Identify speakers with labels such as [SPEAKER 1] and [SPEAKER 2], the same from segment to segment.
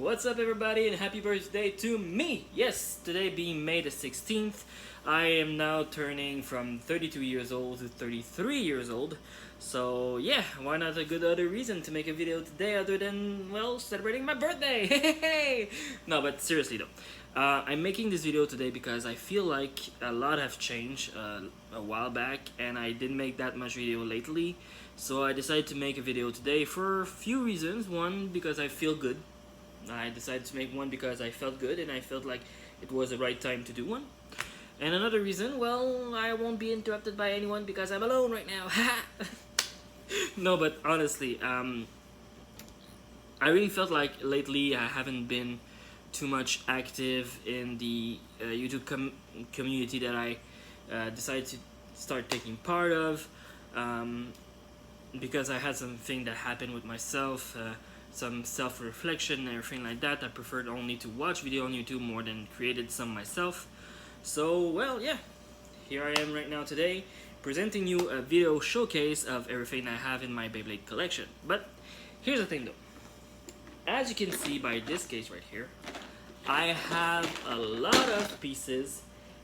[SPEAKER 1] What's up everybody and happy birthday to me! Yes, today being May the 16th, I am now turning from 32 years old to 33 years old. So yeah, why not a good other reason to make a video today other than, well, celebrating my birthday! No, but seriously though. I'm making this video today because I feel like a lot have changed a while back and I didn't make that much video lately. So I decided to make a video today for a few reasons. One, because I feel good. I decided to make one because I felt good and I felt like it was the right time to do one. And another reason, well, I won't be interrupted by anyone because I'm alone right now. No, but honestly, I really felt like lately I haven't been too much active in the YouTube community that I decided to start taking part of, because I had something that happened with myself, some self-reflection and everything like that. I preferred only to watch video on YouTube more than created some myself. So, well, yeah, here I am right now today, presenting you a video showcase of everything I have in my Beyblade collection. But here's the thing though, as you can see by this case right here, I have a lot of pieces,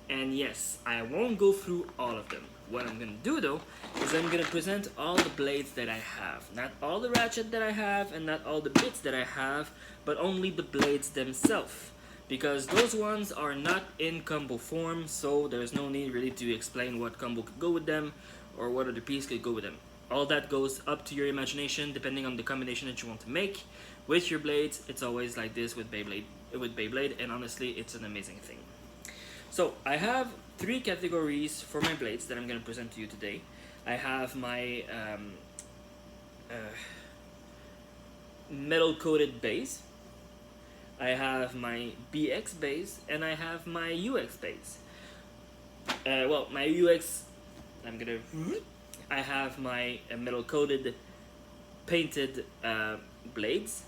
[SPEAKER 1] and yes, I won't go through all of them. What I'm gonna do though is I'm gonna present all the blades that I have. Not all the ratchet that I have and not all the bits that I have, but only the blades themselves. Because those ones are not in combo form, so there's no need really to explain what combo could go with them or what other piece could go with them. All that goes up to your imagination depending on the combination that you want to make with your blades. It's always like this with Beyblade, and honestly, it's an amazing thing. So I have three categories for my blades that I'm going to present to you today. I have my metal coated base, I have my BX base, and I have my UX base. Well, my UX, I have my metal coated painted blades,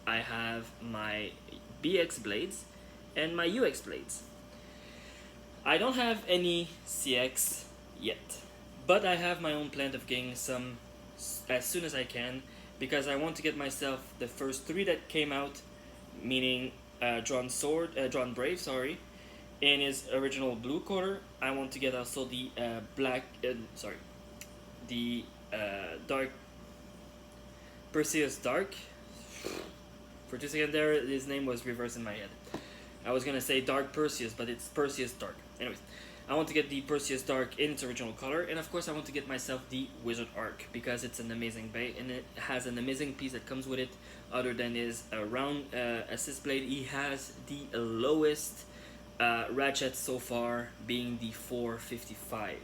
[SPEAKER 1] I have my BX blades, and my UX blades. I don't have any CX yet, but I have my own plan of getting some as soon as I can, because I want to get myself the first three that came out, meaning Drawn Brave, sorry, in his original blue color. I want to get also the Dark Perseus Dark. For 2 seconds there, his name was reversed in my head. I was gonna say Dark Perseus, but it's Perseus Dark. Anyways, I want to get the Perseus Dark in its original color, and of course I want to get myself the Wizard Arc, because it's an amazing bait, and it has an amazing piece that comes with it. Other than his round assist blade, he has the lowest ratchet so far, being the 455.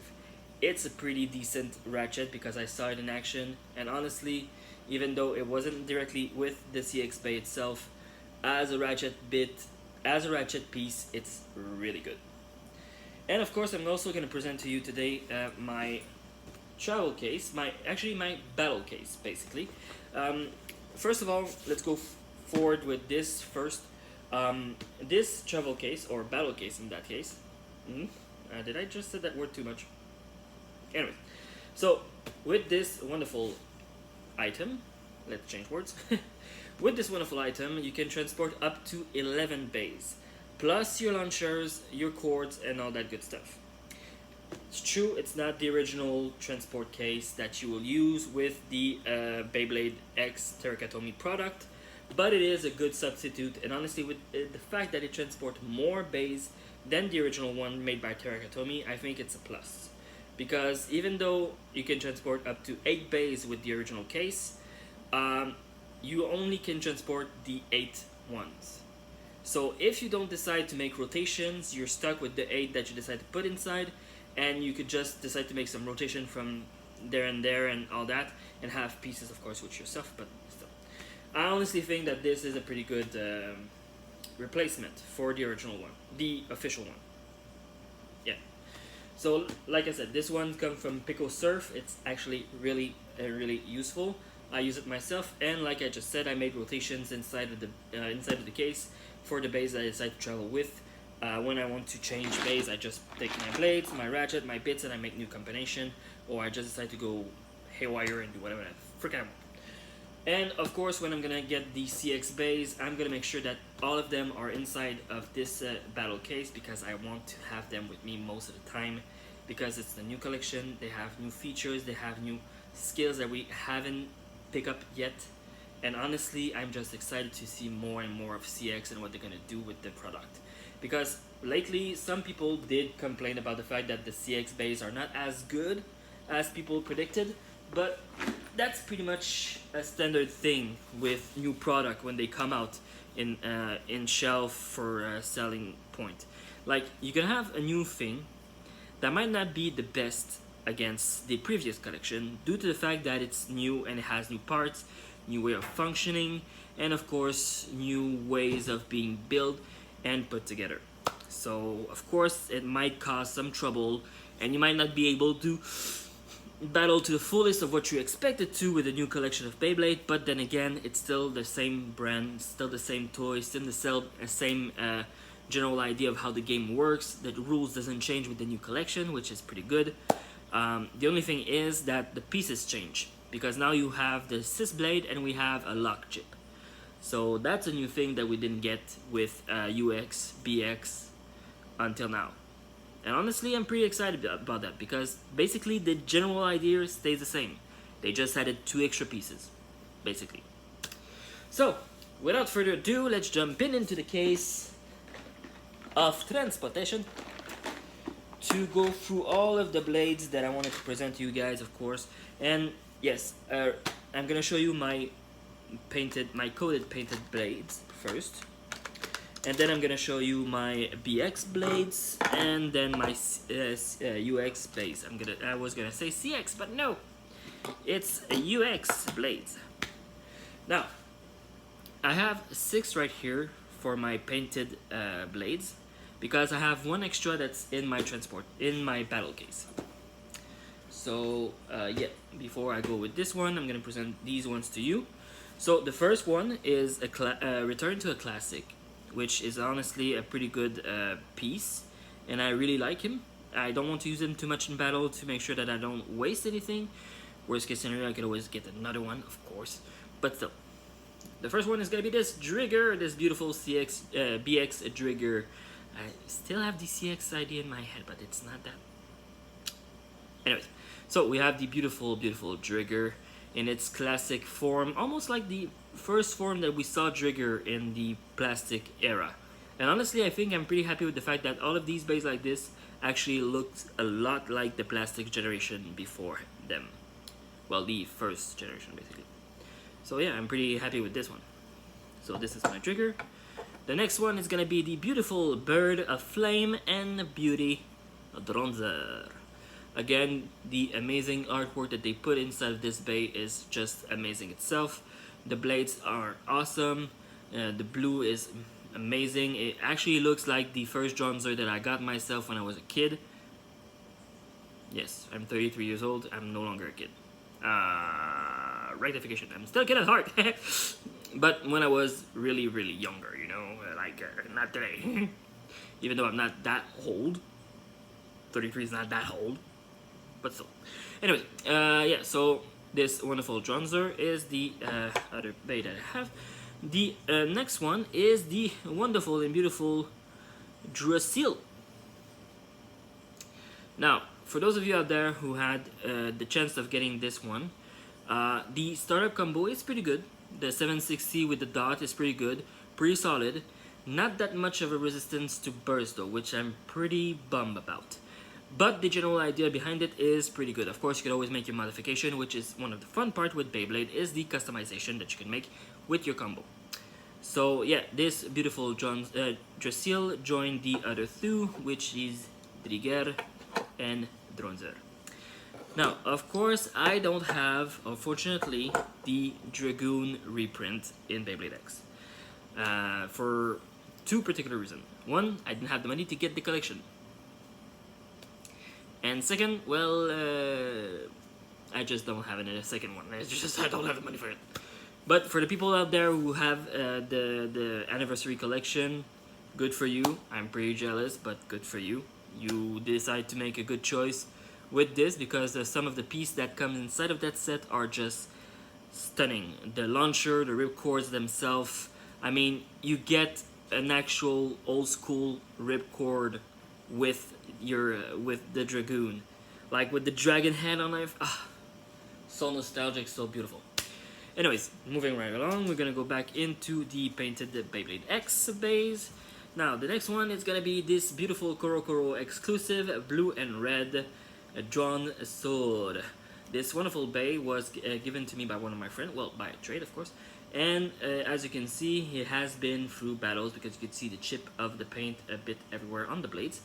[SPEAKER 1] It's a pretty decent ratchet because I saw it in action, and honestly, even though it wasn't directly with the CX Bay itself, as a ratchet piece, it's really good. And of course, I'm also going to present to you today my travel case, my battle case, basically. First of all, let's go forward with this first. This travel case, or battle case in that case. Did I just say that word too much? Anyway, so with this wonderful item, let's change words. With this wonderful item, you can transport up to 11 bays, plus your launchers, your cords, and all that good stuff. It's true, it's not the original transport case that you will use with the Beyblade X Terakatomi product, but it is a good substitute, and honestly, with the fact that it transports more bays than the original one made by Terakatomi, I think it's a plus. Because even though you can transport up to 8 bays with the original case, you only can transport the 8 ones. So if you don't decide to make rotations, you're stuck with the 8 that you decide to put inside, and you could just decide to make some rotation from there and all that, and have pieces of course with yourself, but still. I honestly think that this is a pretty good replacement for the original one, the official one. Yeah. So like I said, this one comes from Pico Surf. It's actually really useful. I use it myself, and like I just said, I made rotations inside of the case for the bays that I decide to travel with. When I want to change bays, I just take my blades, my ratchet, my bits, and I make new combination, or I just decide to go haywire and do whatever I freaking want. And of course, when I'm gonna get the CX base, I'm gonna make sure that all of them are inside of this battle case, because I want to have them with me most of the time, because it's the new collection. They have new features, they have new skills that we haven't picked up yet, and honestly, I'm just excited to see more and more of CX and what they're gonna do with the product. Because lately, some people did complain about the fact that the CX base are not as good as people predicted, but that's pretty much a standard thing with new product when they come out in shelf for selling point. Like, you can have a new thing that might not be the best against the previous collection due to the fact that it's new and it has new parts, new way of functioning, and of course new ways of being built and put together. So of course it might cause some trouble, and you might not be able to battle to the fullest of what you expected to with the new collection of Beyblade, but then again, it's still the same brand, still the same toys, still the same general idea of how the game works. The rules doesn't change with the new collection, which is pretty good. The only thing is that the pieces change, because now you have the Sys Blade and we have a lock chip. So that's a new thing that we didn't get with UX, BX until now. And honestly, I'm pretty excited about that, because basically the general idea stays the same. They just added 2 extra pieces, basically. So, without further ado, let's jump into the case of transportation to go through all of the blades that I wanted to present to you guys, of course. And yes, I'm gonna show you my coated painted blades first. And then I'm gonna show you my BX blades, and then my UX blades. I was gonna say CX, but no, it's a UX blades. Now, I have 6 right here for my painted blades, because I have 1 extra that's in my battle case. So yeah, before I go with this one, I'm gonna present these ones to you. So the first one is a Return to a Classic, which is honestly a pretty good piece, and I really like him. I don't want to use him too much in battle to make sure that I don't waste anything. Worst case scenario, I could always get another one, of course, but still. The first one is gonna be this Drigger, this beautiful BX Drigger. I still have the CX idea in my head, but it's not that. Anyways, so we have the beautiful Drigger in its classic form, almost like the first form that we saw Drigger in the plastic era. And honestly, I think I'm pretty happy with the fact that all of these bays like this actually looked a lot like the plastic generation before them. Well, the first generation, basically. So yeah, I'm pretty happy with this one. So this is my Drigger. The next one is gonna be the beautiful Bird of Flame and Beauty Dronzer. Again, the amazing artwork that they put inside of this bay is just amazing itself. The blades are awesome. The blue is amazing. It actually looks like the first Dronzer that I got myself when I was a kid. Yes, I'm 33 years old. I'm no longer a kid. Rectification. I'm still a kid at heart. But when I was really younger, you know, like not today. Even though I'm not that old. 33 is not that old. But still. Anyway, yeah, so this wonderful Dronzer is the other bay that I have. The next one is the wonderful and beautiful Drasil. Now, for those of you out there who had the chance of getting this one, the startup combo is pretty good. The 760 with the dot is pretty good, pretty solid. Not that much of a resistance to burst though, which I'm pretty bummed about. But the general idea behind it is pretty good. Of course, you can always make your modification, which is one of the fun part with Beyblade, is the customization that you can make with your combo. So yeah, this beautiful Drasil joined the other two, which is Drigger and Dronzer. Now, of course, I don't have, unfortunately, the Dragoon reprint in Beyblade X. For 2 particular reasons. One, I didn't have the money to get the collection. And second, well, I just don't have a second one. It's just I don't have the money for it. But for the people out there who have the anniversary collection, good for you. I'm pretty jealous, but good for you. You decide to make a good choice with this, because some of the pieces that come inside of that set are just stunning. The launcher, the ripcords themselves. I mean, you get an actual old school ripcord with with the Dragoon, like with the dragon head on it. Ah, so nostalgic, so beautiful. Anyways, moving right along, we're gonna go back into the painted Beyblade X base. Now, the next one is gonna be this beautiful Korokoro exclusive blue and red drawn sword. This wonderful bay was given to me by one of my friends, well, by a trade, of course. And as you can see, it has been through battles because you can see the chip of the paint a bit everywhere on the blades.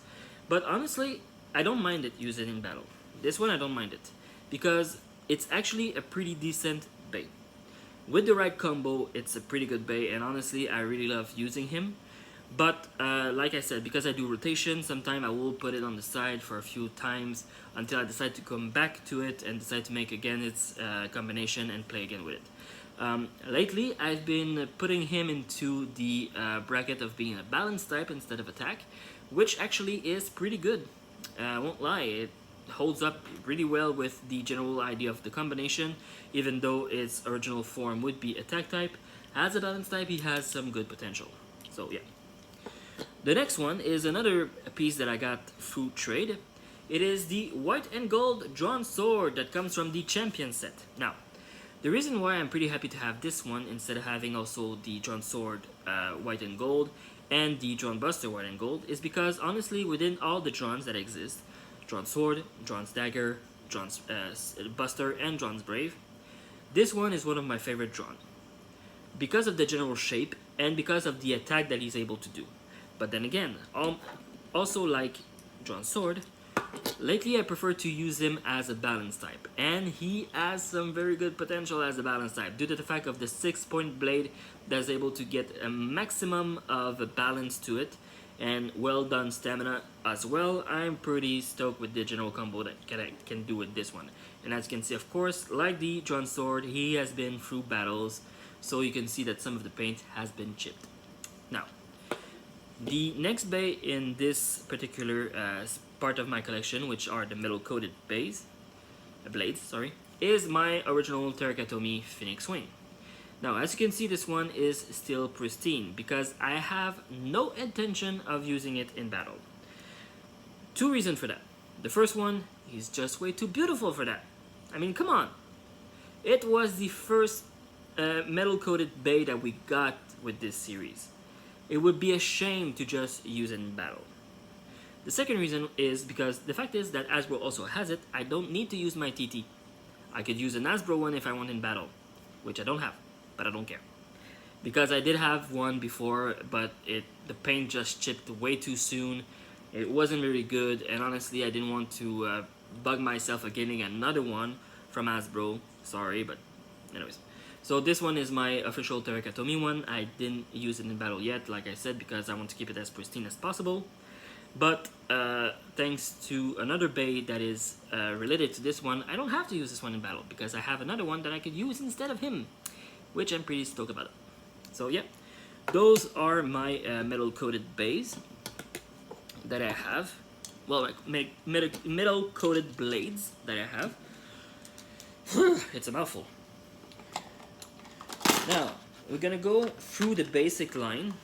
[SPEAKER 1] But honestly, I don't mind it using in battle. This one, I don't mind it because it's actually a pretty decent bay. With the right combo, it's a pretty good bay, and honestly, I really love using him. But like I said, because I do rotation, sometimes I will put it on the side for a few times until I decide to come back to it and decide to make again its combination and play again with it. Lately, I've been putting him into the bracket of being a balance type instead of attack, which actually is pretty good. I won't lie, it holds up really well with the general idea of the combination, even though its original form would be attack type. As a balance type, he has some good potential. So yeah. The next one is another piece that I got through trade. It is the white and gold drawn sword that comes from the champion set. Now, the reason why I'm pretty happy to have this one instead of having also the drawn sword white and gold and the drawn buster white and gold is because honestly within all the drawns that exist, drawn sword, drawn dagger, drawn buster, and drawn brave, this one is one of my favorite drawn because of the general shape and because of the attack that he's able to do. But then again, also like drawn sword, lately I prefer to use him as a balance type, and he has some very good potential as a balance type due to the fact of the 6-point blade that's able to get a maximum of balance to it and well done stamina as well. I'm pretty stoked with the general combo that I can do with this one. And as you can see, of course, like the drawn sword, he has been through battles, so you can see that some of the paint has been chipped. Now, the next bay in this particular part of my collection, which are the metal coated blades, is my original Terakatomi Phoenix Wing. Now, as you can see, this one is still pristine because I have no intention of using it in battle. Two reasons for that. The first one, he's just way too beautiful for that. I mean, come on. It was the first metal coated bay that we got with this series. It would be a shame to just use it in battle. The second reason is because the fact is that Hasbro also has it. I don't need to use my TT. I could use an Hasbro one if I want in battle, which I don't have, but I don't care. Because I did have one before, but the paint just chipped way too soon. It wasn't very good, and honestly I didn't want to bug myself of getting another one from Hasbro. Sorry, but anyways. So this one is my official Terakatomi one. I didn't use it in battle yet, like I said, because I want to keep it as pristine as possible. But thanks to another bay that is related to this one, I don't have to use this one in battle because I have another one that I could use instead of him, which I'm pretty stoked about. So yeah, those are my metal coated bays that I have. Well, like metal coated blades that I have. It's a mouthful. Now, we're gonna go through the basic line.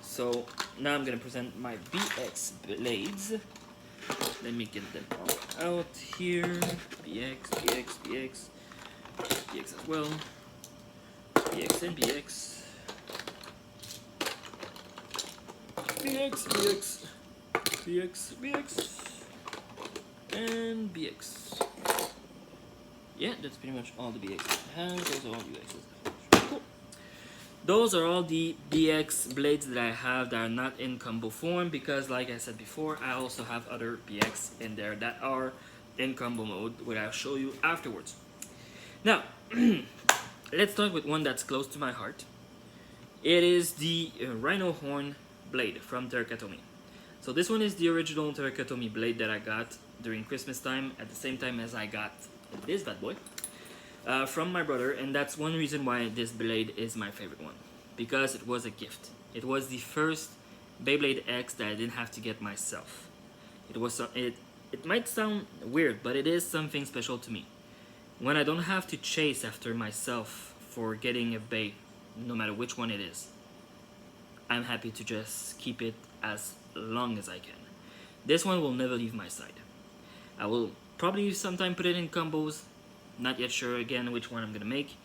[SPEAKER 1] So, now I'm gonna present my BX blades. Let me get them all out here. BX, BX, BX. BX as well. BX and BX. BX, BX. BX, BX. And BX. Yeah, that's pretty much all the BX I have. Those are all the BXs. Cool. Those are all the BX blades that I have that are not in combo form because, like I said before, I also have other BX in there that are in combo mode, which I'll show you afterwards. Now, let's start with one that's close to my heart. It is the Rhino Horn blade from Terakatomi. So this one is the original Terakatomi blade that I got during Christmas time, at the same time as I got this bad boy from my brother, and that's one reason why this blade is my favorite one, because it was a gift. It was the first Beyblade X that I didn't have to get myself. It might sound weird, but it is something special to me. when I don't have to chase after myself for getting a bait, no matter which one it is, I'm happy to just keep it as long as I can. This one will never leave my side. I will probably sometime put it in combos, not yet sure again which one I'm gonna make,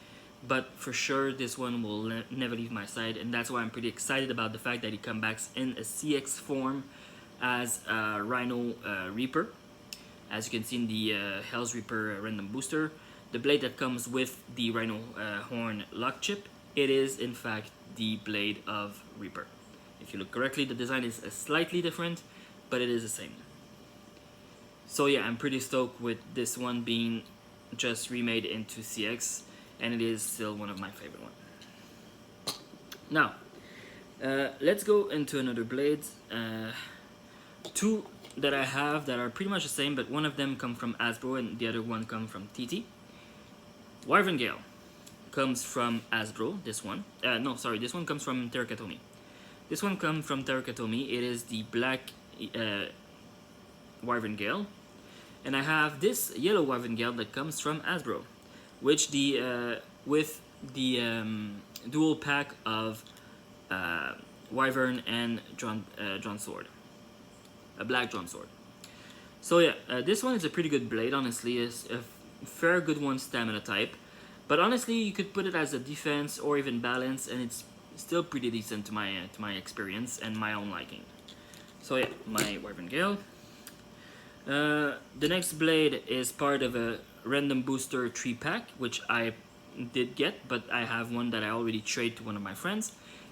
[SPEAKER 1] but for sure this one will never leave my side, and that's why I'm pretty excited about the fact that he comes back in a CX form as a Rhino Reaper. As you can see in the Hell's Reaper random booster, the blade that comes with the Rhino horn lock chip, it is in fact the blade of Reaper. If you look correctly, the design is slightly different, but it is the same. So yeah, I'm pretty stoked with this one being just remade into CX, and it is still one of my favorite ones. Now, let's go into another blade. Two that I have that are pretty much the same, but one of them come from Hasbro and the other one come from TT. Wyvern Gale comes from Hasbro, this one. No, sorry, this one comes from Terakatomi. This one comes from Terakatomi. It is the black Wyvern Gale. And I have this yellow Wyvern Gale that comes from Hasbro, which with the dual pack of Wyvern and Drawn Sword. A black Drawn Sword. So yeah, this one is a pretty good blade, honestly. It's a fair good one stamina type. But honestly, you could put it as a defense or even balance, and it's still pretty decent to my experience and my own liking. So yeah, my Wyvern Gale. The next blade is part of a random booster 3-pack, which I did get, but I have one that I already traded to one of my friends.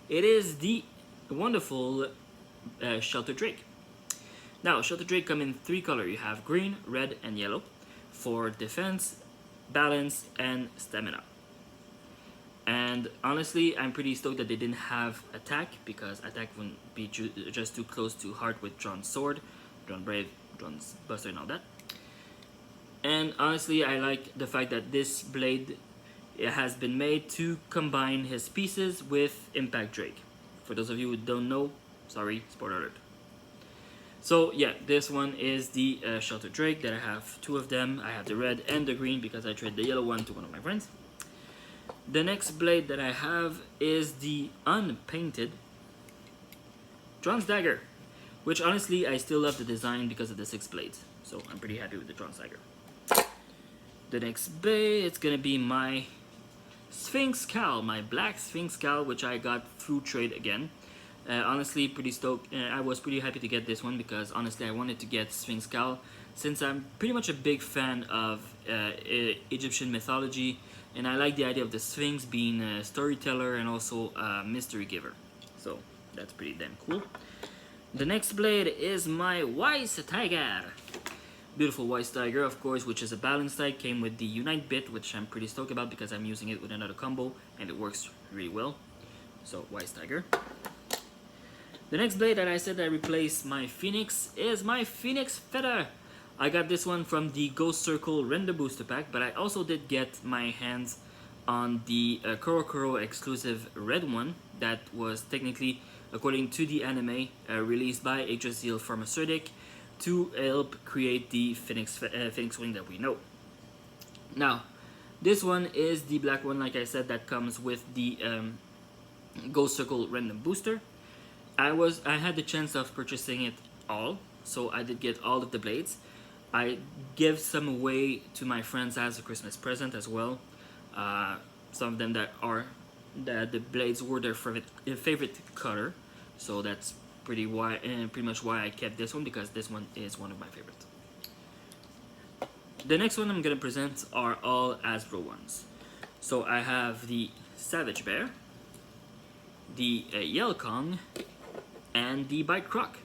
[SPEAKER 1] It is the wonderful Shelter Drake. Now, Shelter Drake come in 3 colors. You have green, red, and yellow for defense, balance, and stamina. And honestly, I'm pretty stoked that they didn't have attack, because attack wouldn't be just too close to heart with Drawn Sword, Drawn Brave, Drawn Buster, and all that. And honestly, I like the fact that this blade has been made to combine his pieces with Impact Drake. For those of you who don't know, sorry, spoiler alert. So yeah, this one is the Shelter Drake that I have 2 of them. I have the red and the green because I traded the yellow one to one of my friends. The next blade that I have is the unpainted Drawn's Dagger, which honestly I still love the design because of the 6 blades. So I'm pretty happy with the Drawn's Dagger. The next blade, it's gonna be my Sphinx Cowl, my black Sphinx Cowl, which I got through trade again. Honestly, pretty stoked. I was pretty happy to get this one because honestly I wanted to get Sphinx Cowl since I'm pretty much a big fan of Egyptian mythology, and I like the idea of the Sphinx being a storyteller and also a mystery giver. So that's pretty damn cool. The next blade is my Wise Tiger. Beautiful Wise Tiger, of course, which is a balance type, came with the Unite bit, which I'm pretty stoked about because I'm using it with another combo and it works really well. So Wise Tiger. The next blade that I said I replaced my Phoenix is my Phoenix Feather. I got this one from the Ghost Circle Render Booster Pack, but I also did get my hands on the Kuro exclusive red one that was technically, according to the anime, released by Yggdrasil Pharmaceutic to help create the Phoenix Wing that we know. Now, this one is the black one, like I said, that comes with the Ghost Circle Random Booster. I had the chance of purchasing it all, so I did get all of the blades. I give some away to my friends as a Christmas present as well. Some of them that the blades were their favorite color, so that's pretty much why I kept this one, because this one is one of my favorites. The next one I'm gonna present are all Hasbro ones. So I have the Savage Bear, the Yell Kong, and the Bite Croc,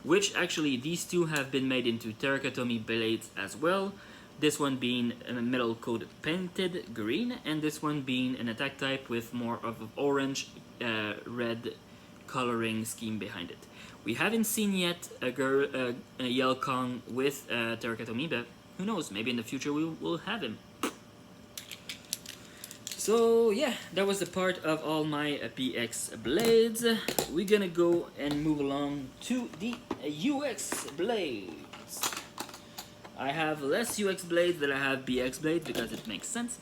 [SPEAKER 1] which actually these 2 have been made into Terakatomi blades as well. This one being a metal coated painted green, and this one being an attack type with more of an orange red coloring scheme behind it. We haven't seen yet a Yell Kong with Terakatomi, but who knows, maybe in the future we will have him. So yeah, that was the part of all my PX blades. We're gonna go and move along to the UX blades. I have less UX blades than I have BX blades because it makes sense.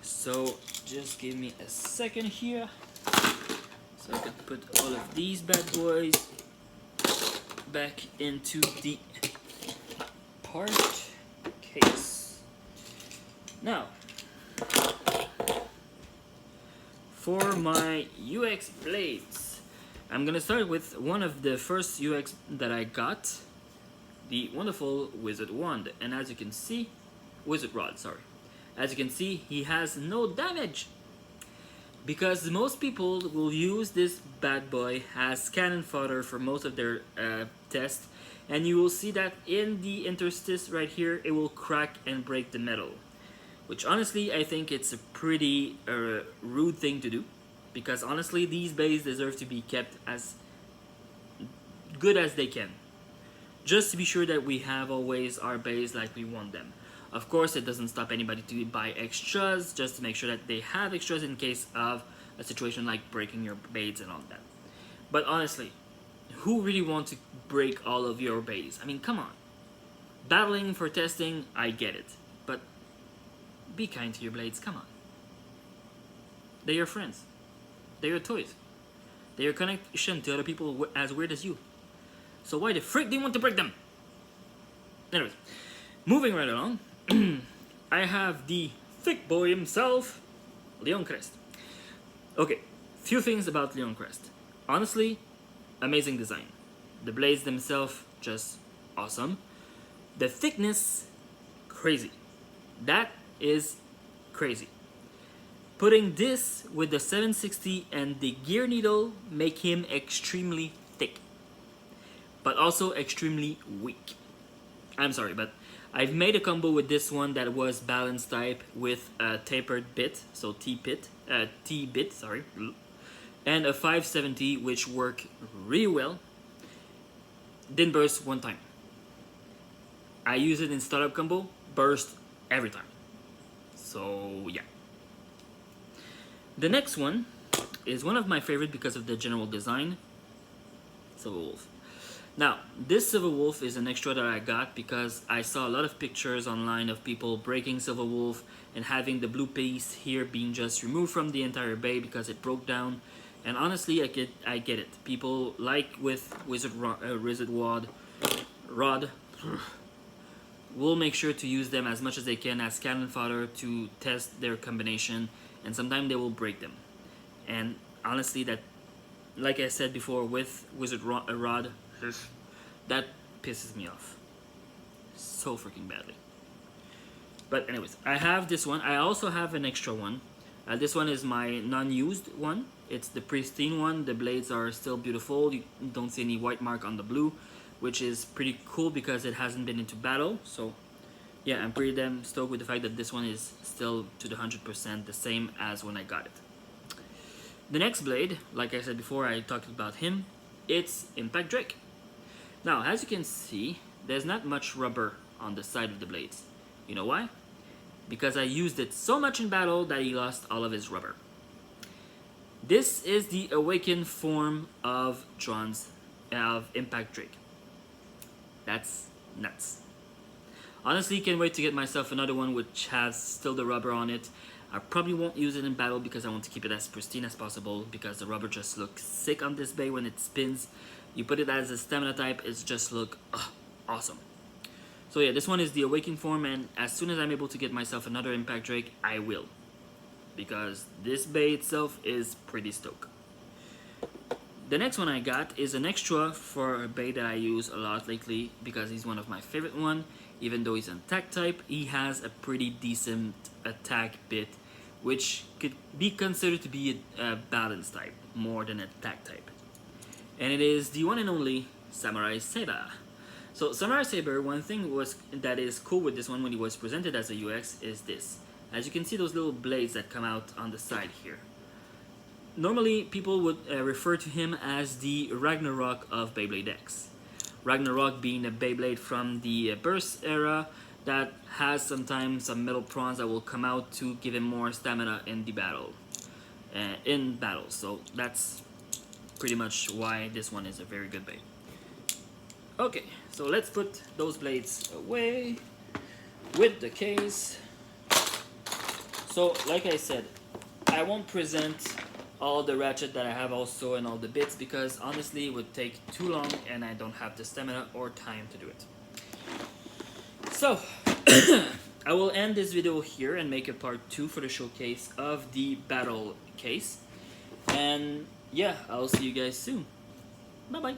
[SPEAKER 1] So just give me a second here. So I can put all of these bad boys back into the part case. Now, for my UX blades, I'm gonna start with one of the first UX that I got, the wonderful Wizard Wand. And as you can see, Wizard Rod, sorry. As you can see, he has no damage, because most people will use this bad boy as cannon fodder for most of their tests, and you will see that in the interstice right here, it will crack and break the metal, which honestly I think it's a pretty rude thing to do, because honestly these bays deserve to be kept as good as they can, just to be sure that we have always our bays like we want them. Of course, it doesn't stop anybody to buy extras, just to make sure that they have extras in case of a situation like breaking your bays and all that. But honestly, who really wants to break all of your bays? I mean, come on. Battling for testing, I get it. But be kind to your blades, come on. They're your friends. They're your toys. They're your connection to other people as weird as you. So why the frick do you want to break them? Anyways, moving right along. I have the thick boy himself, Leon Crest. Okay, few things about Leon Crest. Honestly, amazing design. The blades themselves, just awesome. The thickness, crazy. That is crazy. Putting this with the 760 and the gear needle make him extremely thick, but also extremely weak. I'm sorry, but I've made a combo with this one that was balance type with a tapered bit, so T-bit, sorry, and a 570, which work really well. Didn't burst one time. I use it in startup combo, burst every time. So yeah. The next one is one of my favorite because of the general design, Silver Wolf. Now, this Silver Wolf is an extra that I got because I saw a lot of pictures online of people breaking Silver Wolf and having the blue piece here being just removed from the entire bay because it broke down. And honestly, I get it. People, like with Wizard Rod, will make sure to use them as much as they can as cannon fodder to test their combination, and sometimes they will break them. And honestly, that, like I said before, with Wizard Rod, that pisses me off so freaking badly. But anyways, I have this one. I also have an extra one. This one is my non-used one. It's the pristine one. The blades are still beautiful. You don't see any white mark on the blue, which is pretty cool because it hasn't been into battle. So yeah, I'm pretty damn stoked with the fact that this one is still to the 100% the same as when I got it. The next blade, like I said before, I talked about him. It's Impact Drake. Now, as you can see, there's not much rubber on the side of the blades. You know why? Because I used it so much in battle that he lost all of his rubber. This is the awakened form of Impact Drake. That's nuts. Honestly, can't wait to get myself another one which has still the rubber on it. I probably won't use it in battle because I want to keep it as pristine as possible, because the rubber just looks sick on this bay when it spins. You put it as a stamina type, it's just look awesome. So yeah, this one is the awakening form, and as soon as I'm able to get myself another Impact Drake, I will. Because this bay itself is pretty stoked. The next one I got is an extra for a bay that I use a lot lately because he's one of my favorite one. Even though he's an attack type, he has a pretty decent attack bit, which could be considered to be a balance type more than an attack type. And it is the one and only Samurai Saber. So Samurai Saber, one thing that is cool with this one when he was presented as a UX is this. As you can see, those little blades that come out on the side here. Normally, people would refer to him as the Ragnarok of Beyblade X. Ragnarok being a Beyblade from the Burst era that has sometimes some metal prawns that will come out to give him more stamina in the battle. So that's pretty much why this one is a very good bay. Okay, so let's put those blades away with the case. So, like I said, I won't present all the ratchet that I have also and all the bits because honestly it would take too long and I don't have the stamina or time to do it. So, I will end this video here and make a part 2 for the showcase of the battle case. And yeah, I'll see you guys soon. Bye bye.